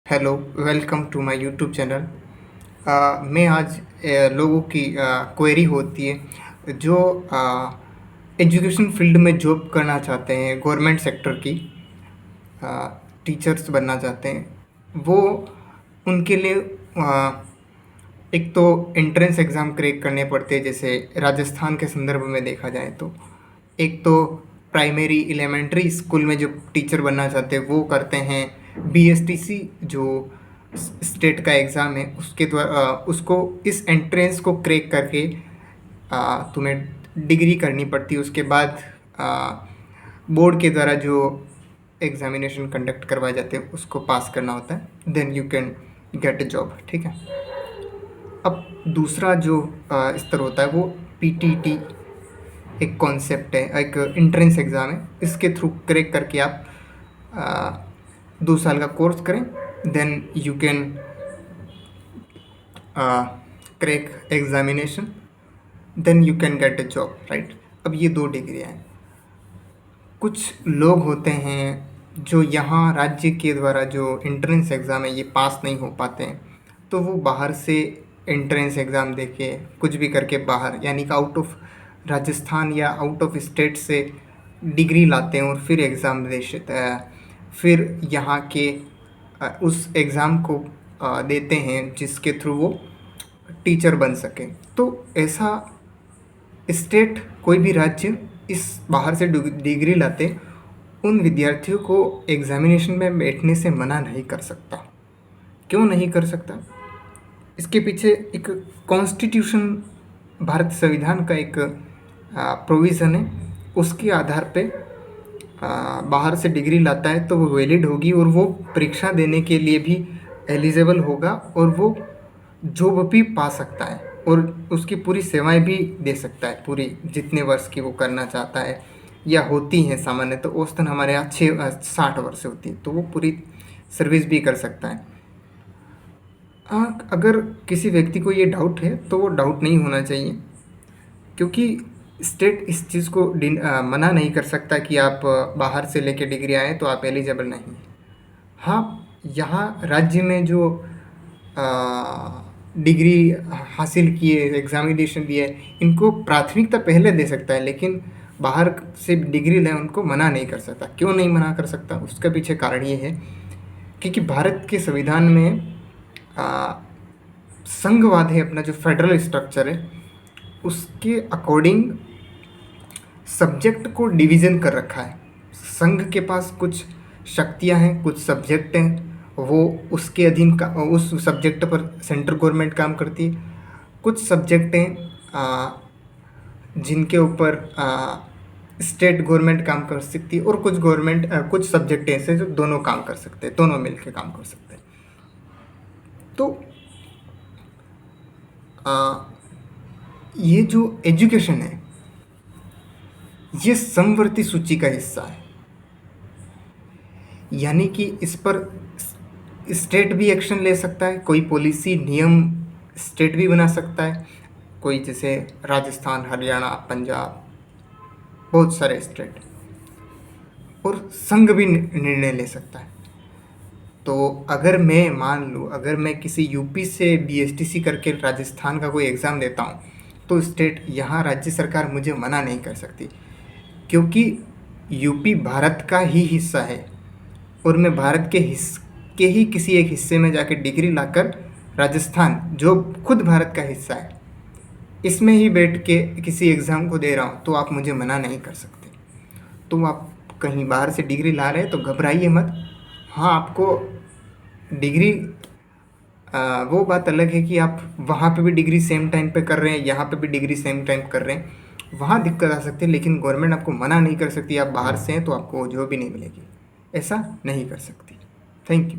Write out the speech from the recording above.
Hello, welcome to my YouTube channel. मैं आज लोगों की क्वेरी होती है जो एजुकेशन फील्ड में जॉब करना चाहते हैं, गवर्नमेंट सेक्टर की टीचर्स बनना चाहते हैं। वो उनके लिए एक तो एंट्रेंस एग्ज़ाम क्रैक करने पड़ते हैं, जैसे राजस्थान के संदर्भ में देखा जाए तो एक तो प्राइमरी एलिमेंट्री स्कूल में जो टीचर बनना चाहते हैं वो करते हैं। बीएसटीसी जो स्टेट का एग्ज़ाम है उसके द्वारा उसको इस एंट्रेंस को क्रैक करके तुम्हें डिग्री करनी पड़ती है। उसके बाद बोर्ड के द्वारा जो एग्ज़ामिनेशन कंडक्ट करवाए जाते हैं उसको पास करना होता है, then you can get a job. ठीक है। अब दूसरा जो स्तर होता है वो पीटीटी एक कॉन्सेप्ट है, एक एंट्रेंस एग्ज़ाम है। इसके थ्रू क्रैक करके आप 2 साल का कोर्स करें, then you can crack examination, then you can get a job, right. अब ये 2 डिग्रियाँ हैं। कुछ लोग होते हैं जो यहाँ राज्य के द्वारा जो एंट्रेंस एग्ज़ाम है ये पास नहीं हो पाते हैं, तो वो बाहर से एंट्रेंस एग्ज़ाम दे के कुछ भी करके बाहर यानी कि आउट ऑफ राजस्थान या आउट ऑफ स्टेट से डिग्री लाते हैं और फिर एग्ज़ाम फिर यहाँ के उस एग्ज़ाम को देते हैं जिसके थ्रू वो टीचर बन सकें। तो ऐसा स्टेट कोई भी राज्य इस बाहर से डिग्री लाते उन विद्यार्थियों को एग्ज़ामिनेशन में बैठने से मना नहीं कर सकता। क्यों नहीं कर सकता? इसके पीछे एक कॉन्स्टिट्यूशन, भारत संविधान का एक प्रोविज़न है। उसके आधार पे बाहर से डिग्री लाता है तो वो वैलिड होगी और वो परीक्षा देने के लिए भी एलिजिबल होगा और वो जॉब भी पा सकता है और उसकी पूरी सेवाएं भी दे सकता है, पूरी जितने वर्ष की वो करना चाहता है या होती हैं। सामान्य तो औसतन हमारे यहाँ 60 वर्ष होती है, तो वो पूरी सर्विस भी कर सकता है। अगर किसी व्यक्ति को ये डाउट है तो वो डाउट नहीं होना चाहिए, क्योंकि स्टेट इस चीज़ को मना नहीं कर सकता कि आप बाहर से लेके डिग्री आए तो आप एलिजिबल नहीं हैं। हाँ, यहाँ राज्य में जो डिग्री हासिल किए, एग्ज़ामिनेशन दिए, इनको प्राथमिकता पहले दे सकता है, लेकिन बाहर से डिग्री लें उनको मना नहीं कर सकता। क्यों नहीं मना कर सकता? उसका पीछे कारण ये है क्योंकि भारत के संविधान में संघवाद है, अपना जो फेडरल स्ट्रक्चर है उसके अकॉर्डिंग सब्जेक्ट को डिवीज़न कर रखा है। संघ के पास कुछ शक्तियां हैं, कुछ सब्जेक्ट हैं, वो उसके अधीन का उस सब्जेक्ट पर सेंट्रल गवर्नमेंट काम करती है। कुछ सब्जेक्ट हैं जिनके ऊपर स्टेट गवर्नमेंट काम कर सकती है और कुछ सब्जेक्ट ऐसे जो दोनों काम कर सकते हैं, दोनों मिलकर काम कर सकते हैं। तो ये जो एजुकेशन है ये समवर्ती सूची का हिस्सा है, यानी कि इस पर स्टेट भी एक्शन ले सकता है, कोई पॉलिसी नियम स्टेट भी बना सकता है, कोई जैसे राजस्थान, हरियाणा, पंजाब, बहुत सारे स्टेट, और संघ भी निर्णय ले सकता है। तो अगर मैं मान लूँ, अगर मैं किसी यूपी से बीएसटीसी करके राजस्थान का कोई एग्ज़ाम देता हूँ तो स्टेट यहाँ राज्य सरकार मुझे मना नहीं कर सकती, क्योंकि यूपी भारत का ही हिस्सा है और मैं भारत के ही किसी एक हिस्से में जाकर डिग्री लाकर राजस्थान जो खुद भारत का हिस्सा है इसमें ही बैठ के किसी एग्ज़ाम को दे रहा हूँ, तो आप मुझे मना नहीं कर सकते। तो आप कहीं बाहर से डिग्री ला रहे हैं तो घबराइए मत। हाँ, आपको डिग्री वो बात अलग है कि आप वहाँ पे भी डिग्री सेम टाइम पे कर रहे हैं, यहाँ पे भी डिग्री सेम टाइम कर रहे हैं, वहाँ दिक्कत आ सकती है, लेकिन गवर्नमेंट आपको मना नहीं कर सकती। आप बाहर से हैं तो आपको जॉब भी नहीं मिलेगी, ऐसा नहीं कर सकती। Thank you.